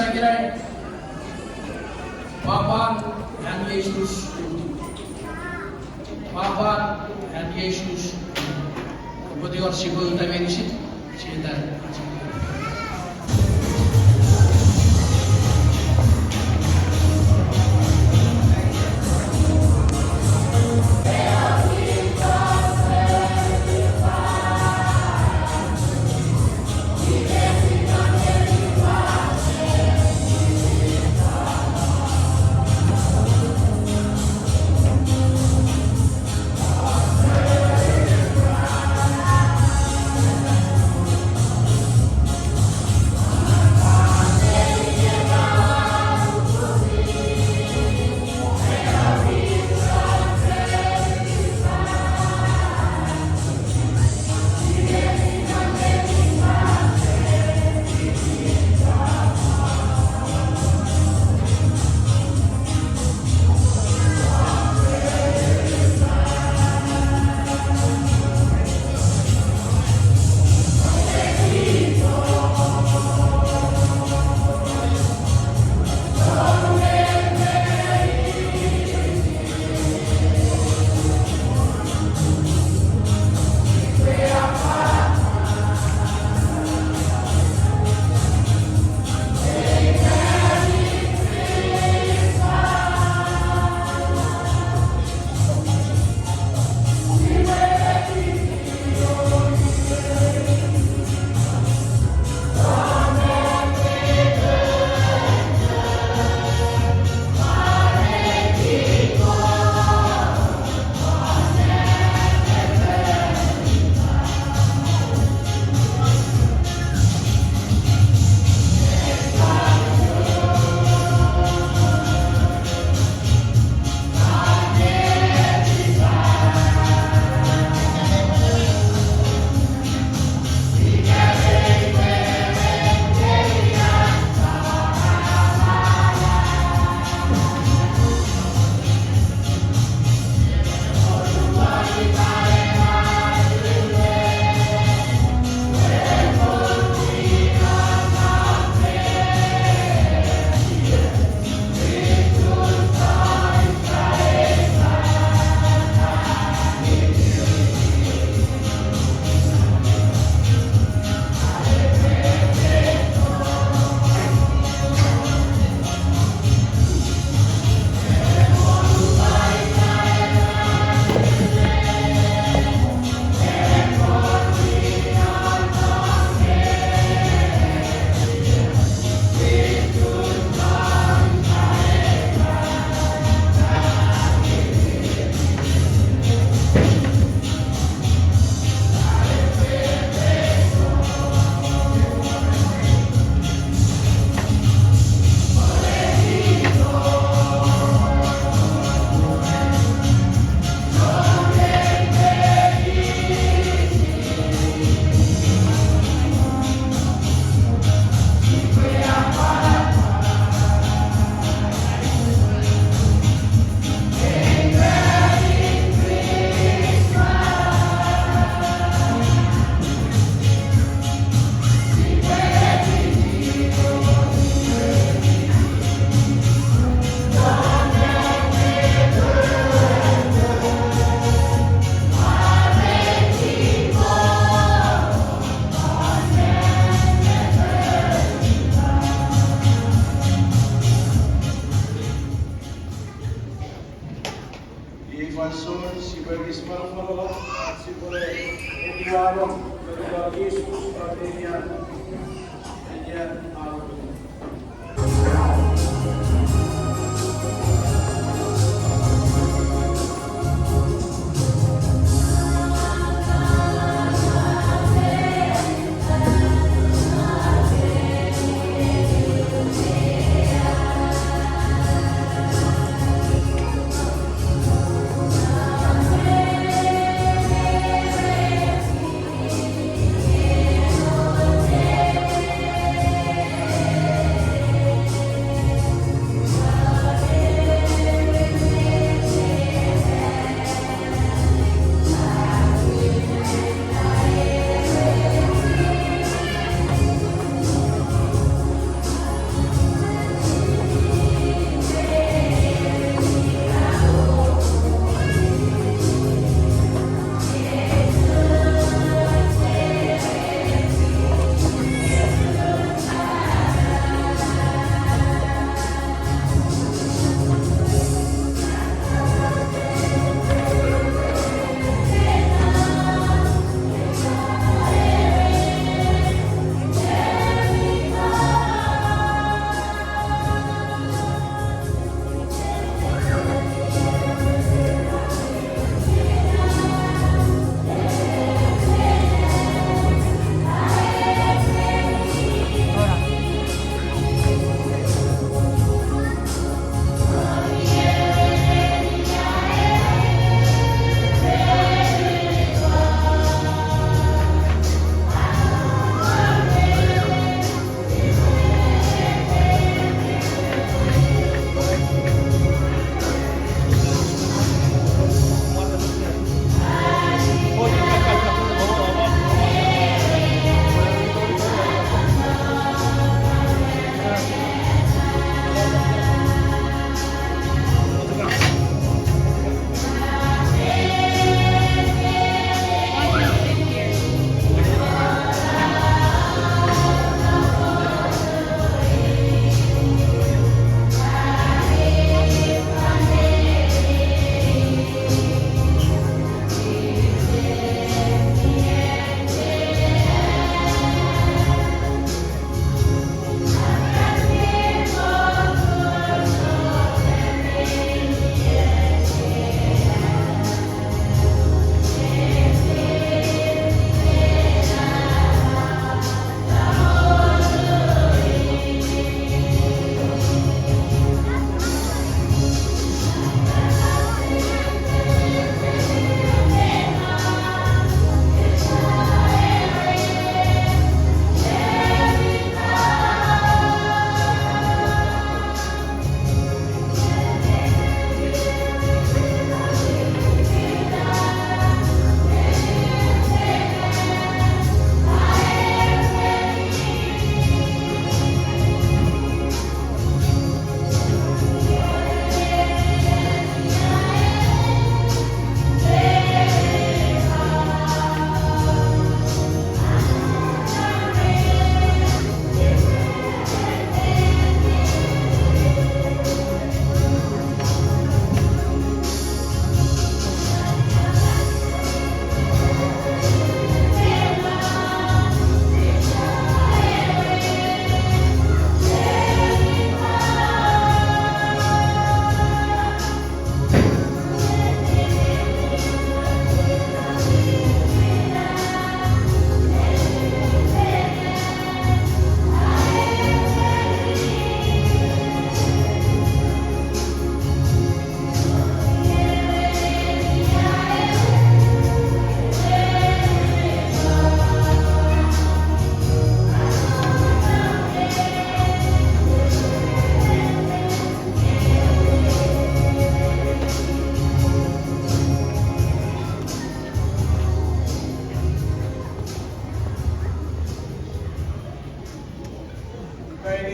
bisa kira Bapa dan Yesus, Bapa dan Yesus, kemudian sibuk kami di situ, cerita.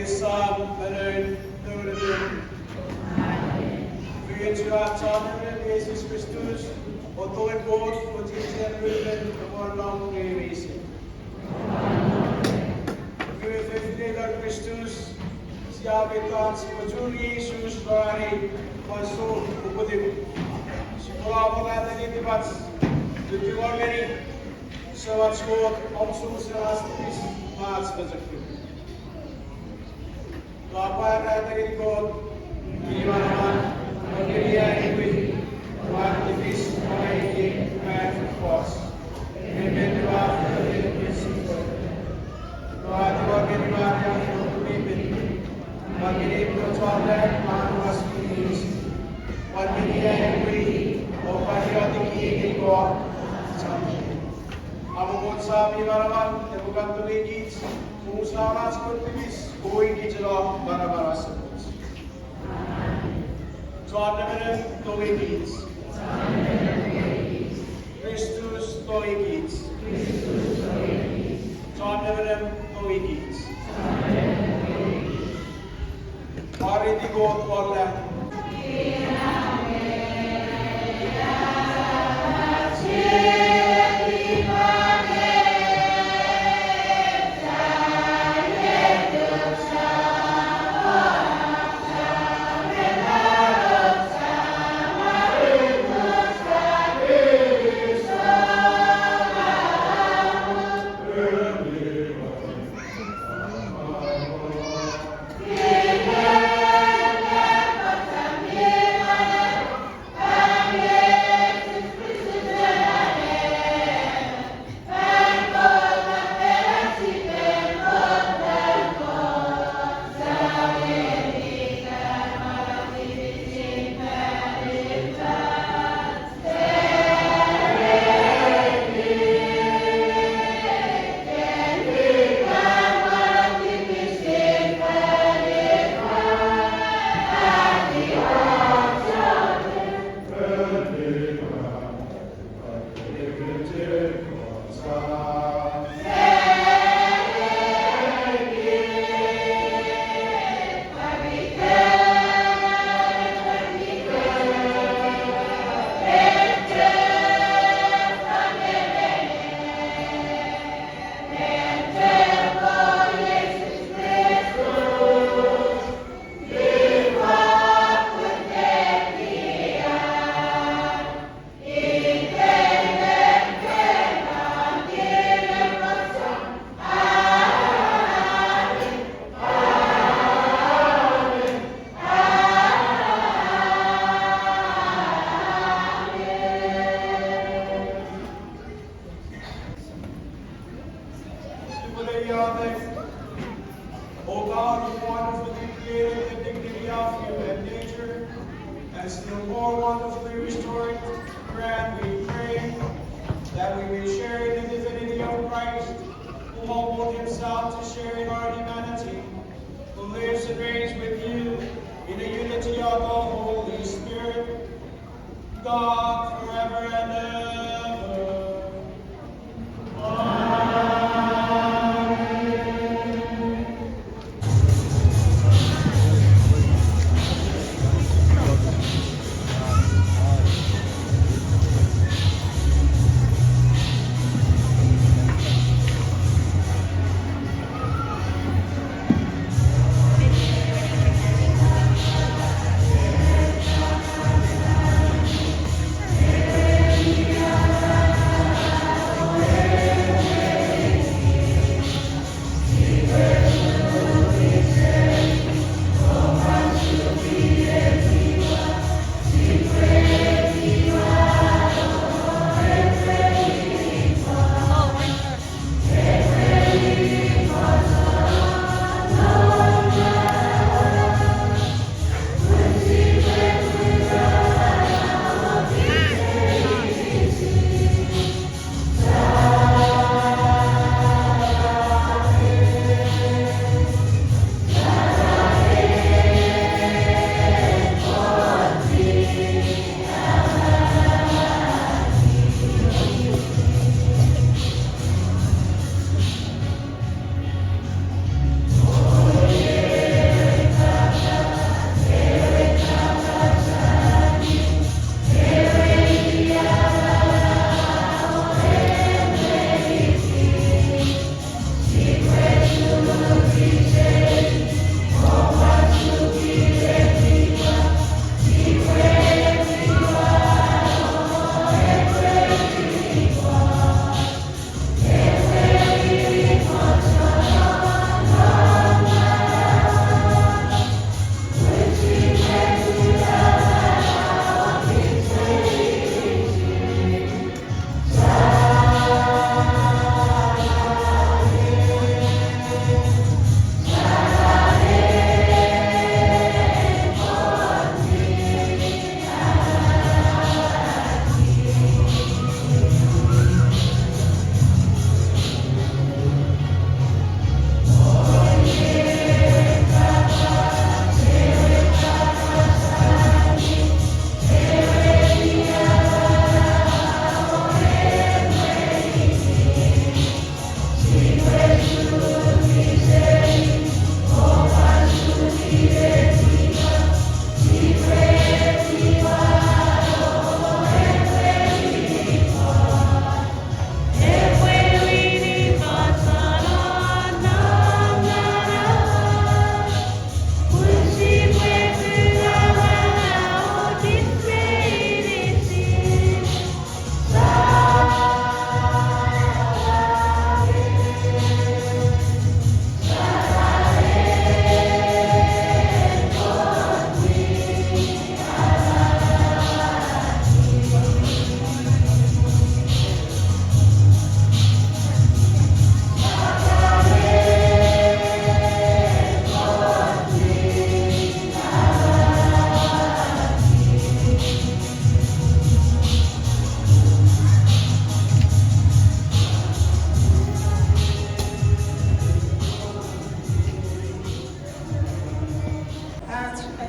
sammen nådebøn. Byen til aftonene, Jesus Kristus, og tog et bort for tilstandbøden og vor lang levelse. Gud forflytter Kristus, siabitans betul Yesus hari masuk ubudib. Sekolah mengatakan ini pas tujuh orang ini sewat sewat omsum serastis mas berjekut. Apa yang ada di God di mana dia ini aktivis mengenai manfaat membentuk prinsip doa bagi yang memimpin bagi perjuangan manusia ini bagi dia ini patriotik ini God Amon sabi maraman bukan tuligid usaha sportivis koi kitala barabaras John tuligid Christus tuligid John tuligid Mari di God wala O God, who wonderfully created the dignity of human nature, and still more wonderfully restored, grant, we pray, that we may share in the divinity of Christ, who humbled himself to share in our humanity, who lives and reigns with you in the unity of the Holy Spirit, God, forever and ever. Amen.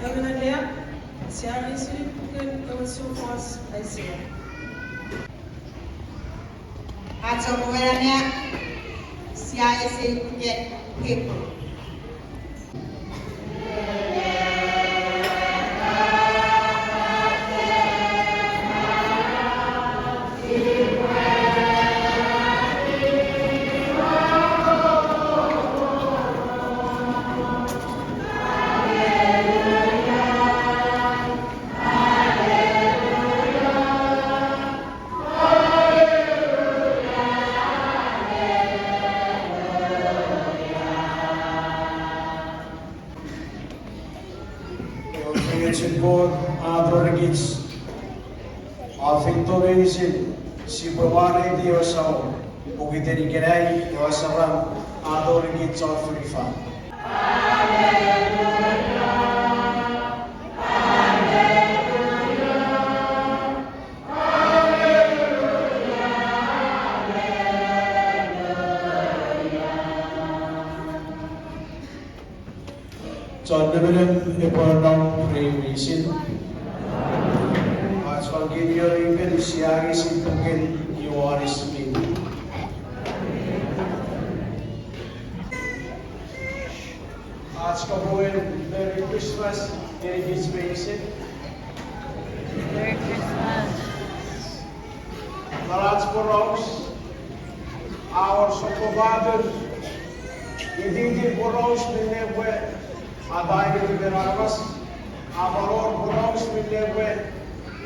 eu na lea, se a isso eu sou faz assim. Ato governia se a esse que God adorigits afintoroisin si bawari diosao ugitenigenai diosabam adorigits afurifa. John Develop Epornau Premisin As Evangelio Ibel Siagis Intugin Ioannis Min As Kabuin Merry Christmas David Mason Merry Christmas. Marats Boros Our Sokobadan Ididi Boros Minewe Adai de Verarvas, Avaror Boros Milewe,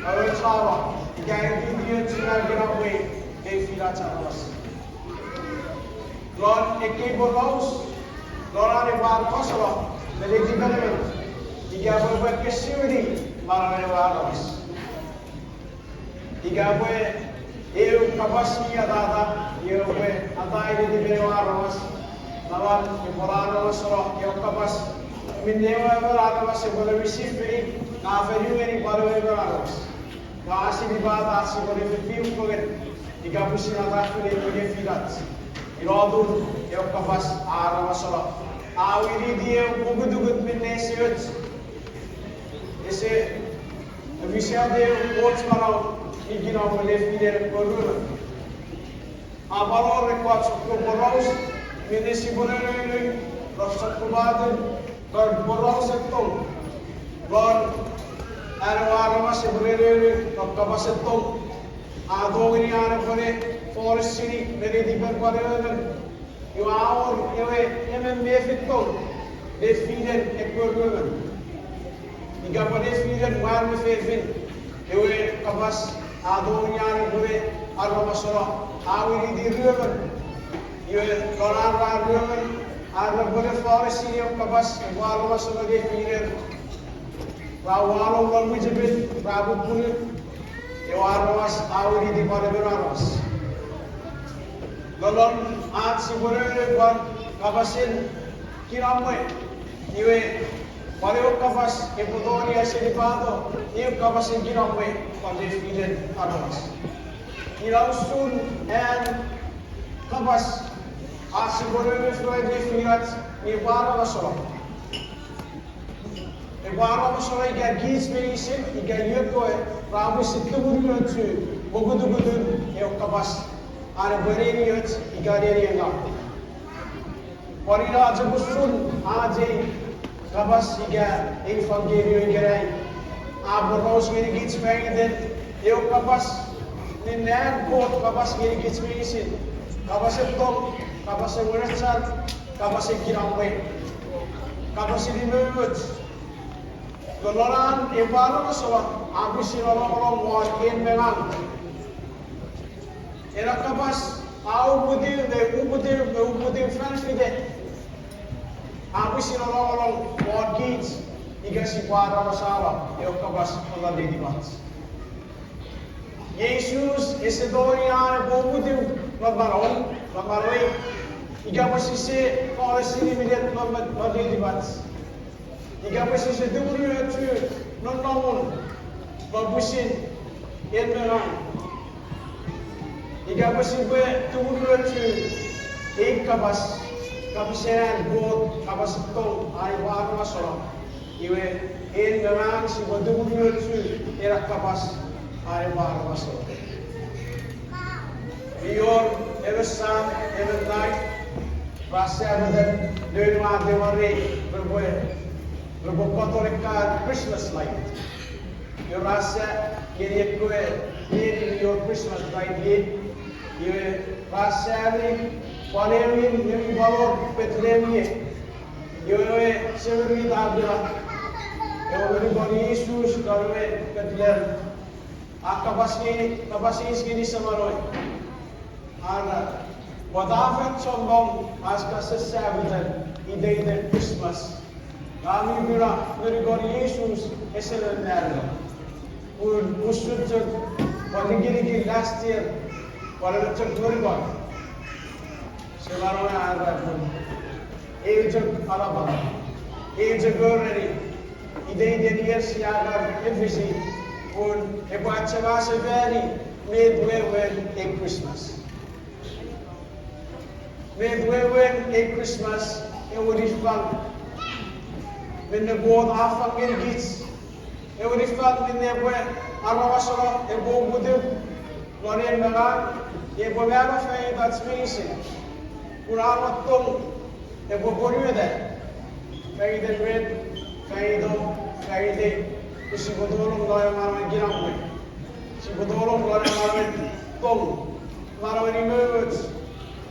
Arutava, Gangidian Sinagraway, De Filatavas. Lord Eke Boros, Lord Arival Kosova, the Lady Benevolent, Igabwe Kesuri, Maravelavas. Igabwe, Eu Kabasi Adada, Yewe, Adai de Verarvas, Navan, Eporanos, Eu Kabas. Minnewa Evaravas, Evaravisi, Naveri, Evaravas. Nasi Vivada, Sivarevi, Igabusina, Filats. Irodu, Elkavas, Aravasala. Awiridia, Bugudugut Minesiot. Esse, Visade, Watchmano, Igino, Lefide, Boruna. Avalo records of Boros, Municipal, Rosakubad. God Boros at Tom. God Arawamas, Ebrere, Kabas at Tom. Adogriana Pore, Forest City, very different whatever. You are, you have fit Tom. They feed it a poor woman. You got what they feed it while we faith. You have Kabas, Adogriana Pore, Aramasora. How will you do river? You have Lorana river. Ada boleh forest ini of kabas, walau masuk lagi pinggir, walau walau mujibin, Prabu Pulut, walau mas awiri di pada berawas. Kalau si boleh buat kabasin kiramai, iwe pada kabas epodoni asli pado, iwe kabasin kiramai pada pinggir arawas. Kirausun and kabas. Asi boleh bersuara di fiat ibara masalah. Ibara masalah ikan gis menisin, ikan yuko, ramu situ bulu tu, buku yang kabas, ada beri yut, ikan dia yang. Parina aja busun, aja kabas ikan, evangelio ikan. Abu Rose meni gis menisin, yang kabas, ni nan kot kabas meni gis menisin, kabas itu. Kapasnya Western, kapasnya Kiramwe, kapasnya di Mewut. Geloran ibarat masalah, habis orang-orang wakin mengang. Enak kapas, ubudir French kita. Habis orang-orang wakin, ikasi para masalah, enak kapas Allah didimat. Yesus esedorian ubudir mabaron. Mamaroi, iga masih forest ini melihat madu dibat. Iga masih dulu itu non babusin enmeran. Iga masih dulu itu kabas kabisan buat kabas tong hari baru masalah. Iwe in ngang si bodu tu era kapas are barbaso. Your every sun, every night, rasa ada dunia demari berbuat Christmas light. Your rasa kiri kue in your Christmas light here. You rasa ni paling ni balor Bethlehem ni. You severi tabla. You beri Yesus kalau Bethlehem. Kapasi ini samaroi. Ana wadafet sombong aska sesabitan idei de Christmas. Kami bila ngerigon Yesus eselen nerlo. Usut wadigiri last year wala cek ngerigon. Sekarang ada pun. Age alaba. Age goreni. Idei de year siaga efisi pun ebuat cewase veri midway in Christmas. Midway in Christmas, it would be fun. When the board are fucking kids, it would be fun in their way. Arawasara, a board with them, Lorian Naran, a Bogana Fay, that's missing. Purama Tung, a Bogoria there. Fay the red, Fay the Shibodolum Loyamara Giramwe. Shibodolum Loyamara Tung, Marawani Merds.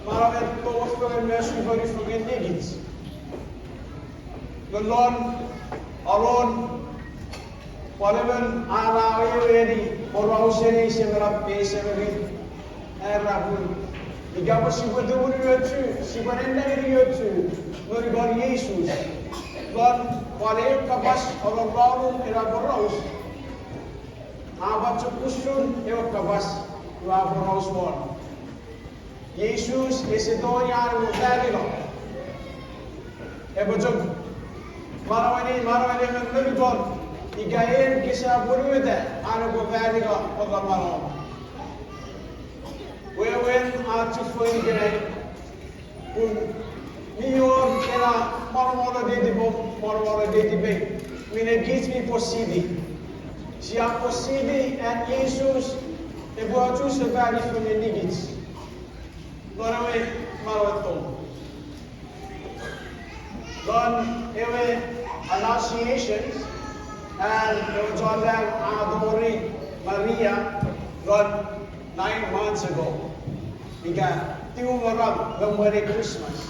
Maravet toos voor mensen voor die vergeten The Lord alone, whatever Allah ready, or Rosary, Severap, Severy, and Rabun. The Gabba Sibudu, Sibarenda, Lord God Jesus. Lord, whatever Kabas or Rarum, and Abaros. Abat Kushun, Ewa Kabas, you have a rose one. Yesus ese 2 jaar verder. Ebojog marawani men nurigon igayen kisa burude ano verder Allah maro. Wewen atu foingere un mior era mormoro de be. Mine gits mi possidi. Si a possidi en Jesus e boatu se vadi from the nigits. Lord, ewe annunciations and John Adori Maria, God 9 months ago began Tiumarang Gambare Christmas.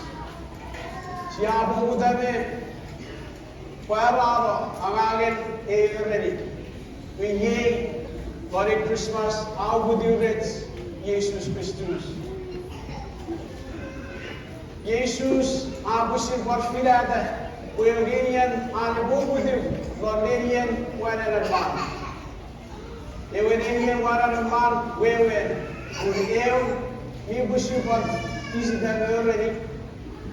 Siya po dami para ang angin ready. We ye Merry Christmas, how would you read Jesus Christus? Jesus abusir barfilada Eugenian anabubudim Londinian wananaman Eugenian wananaman wewen Uriel Ibusir bar isidan already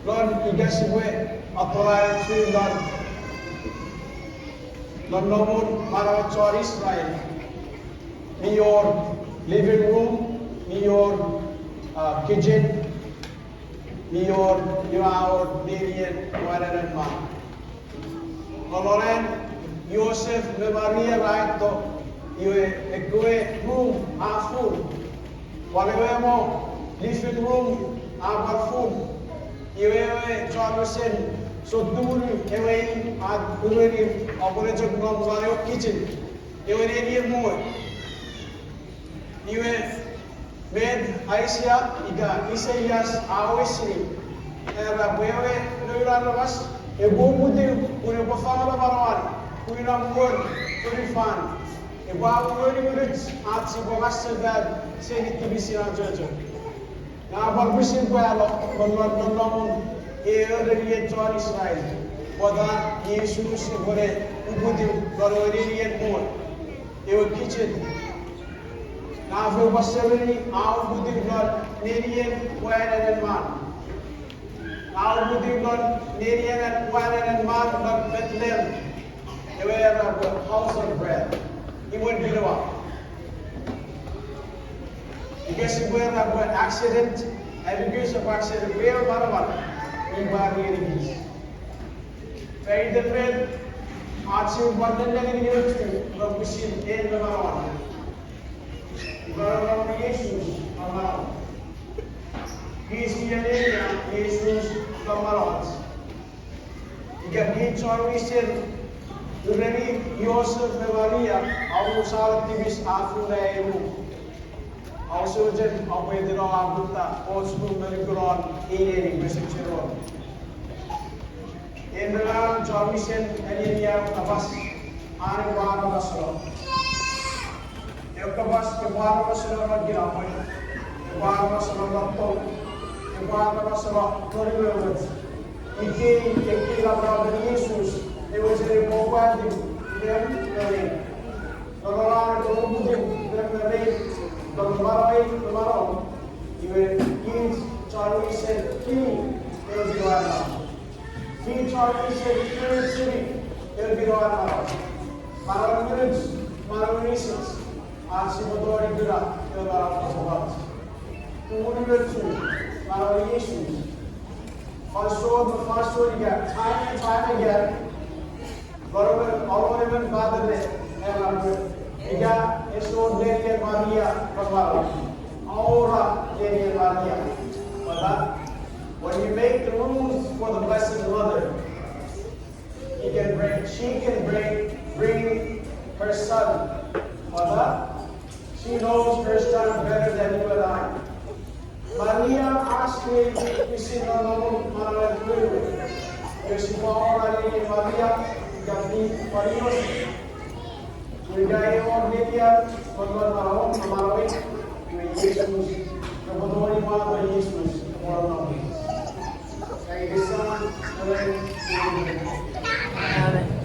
Lord igasibwe atorayan su Lord nomon marawat Israel in your living room in your kitchen your Daniel, and man. Loren, Joseph, Maria, right? You a room, a full. Whatever, living room, a full. You a Jonathan, so do away at Uri, operator from your kitchen. You a more. You Med Aisha, Isaias, Awesri, Rabuewe, Nuranavas, a Bumudi, Unipafama Marawan, Unamur, Unifan, a Babu Units, Atsi Bogasavan, saying to be seen on Judge. Now, but we see well, but not known, already John Israel, whether Jesus, Ubudi, Lorodian more. They were kitchen. Now, if we were 70, how would you not Nadian, Wine and Man? How would you not Nadian and Wine and Man, not Bethlehem? They were a house of bread. He wouldn't be the one. Because if we were an accident, and because of accident, we are one. We were really peace. Very different. Archie Borden lagi dikirim bermusim Maron. Baru Yesus Maron. Yesus Maron. Jika dicontohin dari Yosef Maria, aku salah tipis aku dah Also, just away the law of the also Melgoron, in Messenger. In the land, John Mission, Elia, Tabas, and Barnabasro. Yokabas, the Barnabasro, Gilamay, the Barnabasro, the Barnabasro, Toriwoods. He came, taking up brother Jesus. It was a report to them, the Lord, the name. Tomorrow, you will eat Charlie said, King, there will be one now. King Charlie said, King City, there will be one now. Maraw minutes, Maraw reasons, and Simotori Gura, there will be one. Two, Maraw issues. First story again, time and time again, all over even Father, and Ella es un Daniel Maria Pagwala. Ahora Daniel Maria. When you make the rules for the Blessed Mother, she can bring her son. She knows her son better than you and I. Maria actually is in the normal Manuel Curie. There's Maria, Maria, Budaya orang India, orang Arab, Amarawik, Yesus, kebetulan mana Yesus, orang Nabi. Saya bisa Amen.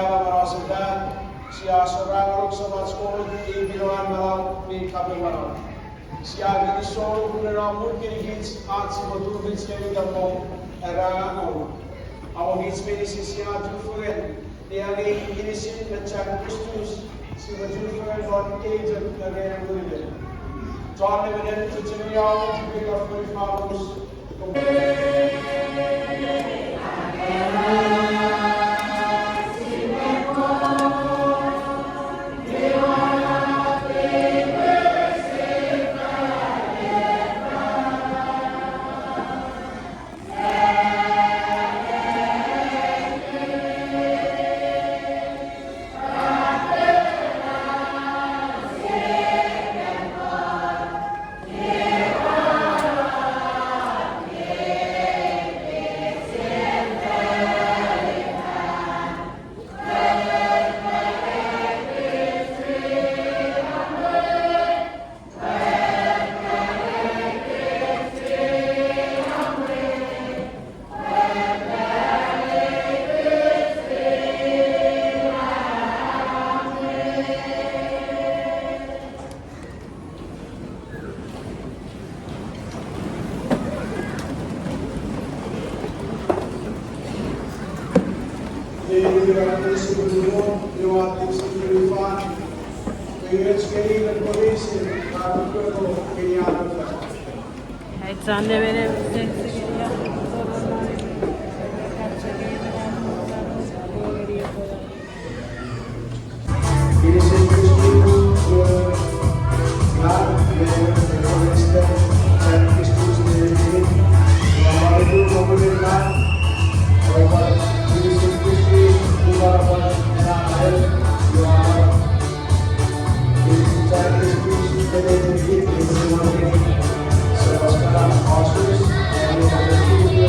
Ela Marasadat, siya Sorang Samatsko, Ibilan Malau, Ni Kabimalau. Siya Ginisol, Kunaramur Kirigits, at si Batubits Yamidamo, Arangano. Amo Hits Medicine siya Jufuren, Niali Inisin at Chak Christus, si Bajufuren, Lord Cage at Nagayan William. John Evident to Chimiao, to pick up 45 hours. Sen de verebilirsin. So,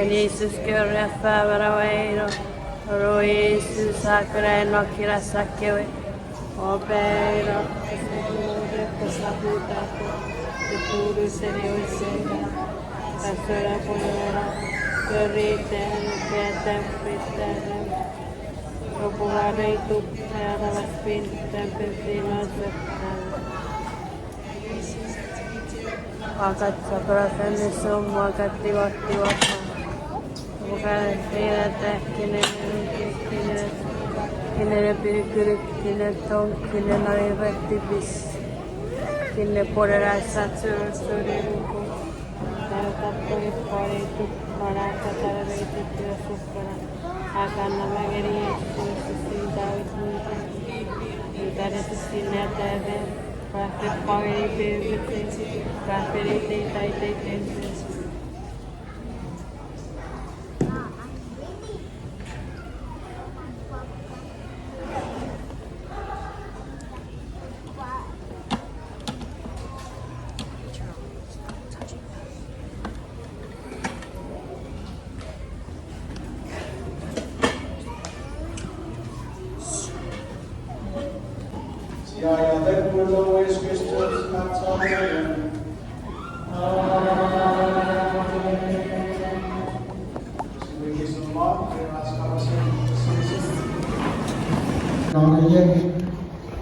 Jesus Gloria Fabra Vairo, Ro Jesus Sacra no Kira Sakewe, Opeiro, Sabuta, the Puru Serio Sera, Pastora Poera, Corrite, Peta, Peta, Ropuare, tu Era Spin, Tempestino, Wakat Sakura Sum, Wakati Wati. Bukan tidak kini berikurik kini tong kini nari aktivis kini pola satu buku dan tapi pada itu mana kata itu tidak suka akan nama geri itu David dari sisi neta praktik pagi begitu praktik itu Siaya Tekulo Yesus Kristus Nazaret.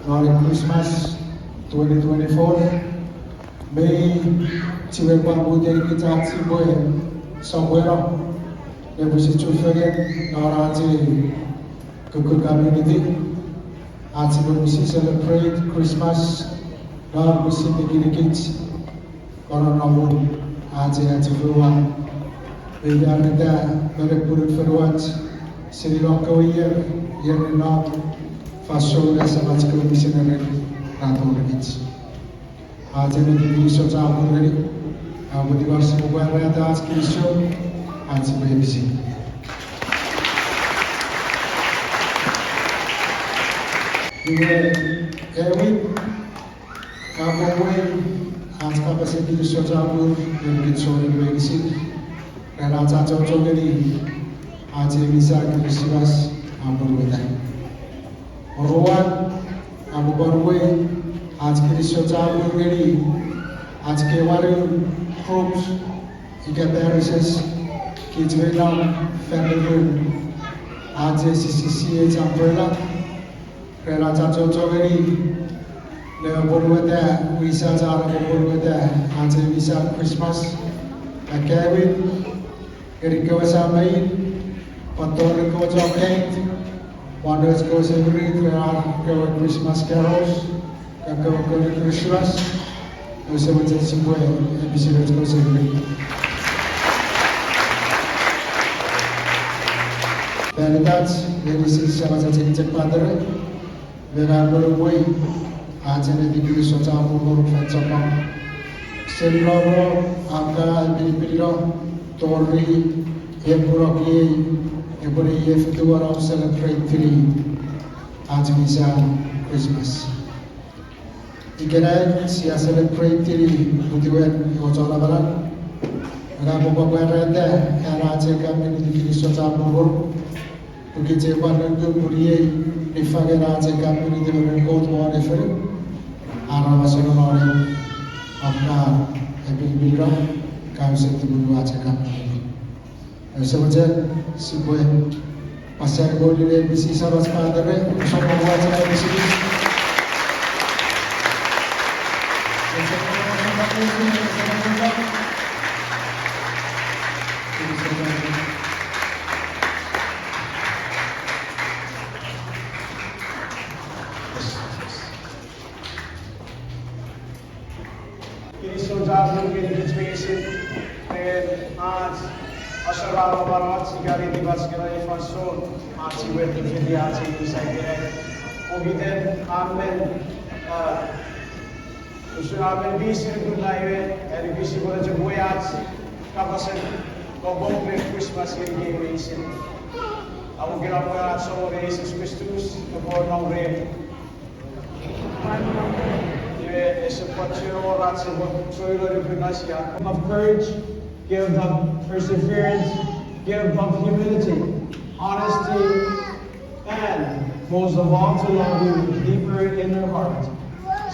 Merry Christmas 2024. May tiwe babu dari kita tiwe somewhere. Lepas itu fegen orang aje kuku community. Aje mesti celebrate Christmas. Dan mesti dikit-dikit orang orang aje beruang. Beda ada mereka berfirman Sri Lanka yang nak fashion sama seperti misalnya ratu lagi. Aja nanti di soal apa lagi? Abu di bawah sebuah rata askrisio aja berbisi. Dua Erwin, kamu aja apa sih di soal apa yang kita soal berbisi? Rata cocok ini aja bisa Christmas ampun betul. Rowan Abu Barwe आज के रिश्तेदार गरी आज के वाले ग्रुप्स इकैपेरिसेस किचवेला फैमिली आज CCCA umbrella kerana caco geri le borwada wisa jara borwada आज wisa Christmas Kevin geri kawasa mai pator ko joket wonders ko severi kerana Christmas carols Kakak Christmas, saya macam semua episode itu sendiri. Dan itu dari sisi sama saja cek padre, mereka berbuat aja nanti di sosial media Facebook, selebgram, angka pilih tori, epuroki, epuri itu orang celebrate free, aja bisa Christmas. Ikanai siya celebrate tiri budiwan ojola balan. Ngapo bawa rende araje kami di Kristo Jamur. Buki jewan nunggu buriye nifage araje kami di Berkot Wari Fer. Ara masuk orang apna ebil bilra kami satu bulu aja kami. Sebenarnya si boy pasar goli le bisi sabas padre semua aja bisi. Cristo Jamur के बीच में इसे आज अशराब बारात सिगारी दिवस के लिए फंसों आज ही वेट के लिए आज ही डिसाइड है वो भी दें आमेन उसने आमेन 20 मिनट लाए और 20 बोले जब वो आज kapasen kobombe Christmas ini isin. Amo ginagawa sa mga Jesus Christus na born re. Ye esapatio ratse what soilo de pinasia. Of courage, give them perseverance, gift of humility, honesty, and most of all to love you deeper in their heart.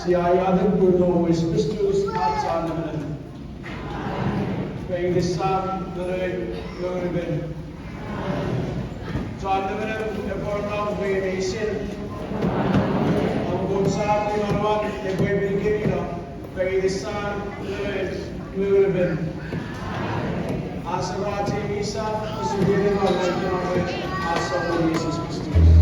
Si ayaw po no is Christus at sa naman. Paying this time, the Lord, John naman ang important may sin. Ang good sa ating arawan, ay buhay binigyan nyo. Paying this time, the Lord, Asa ba ating isa, isubirin mo ang Lord, asa mo Jesus Christus.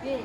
No,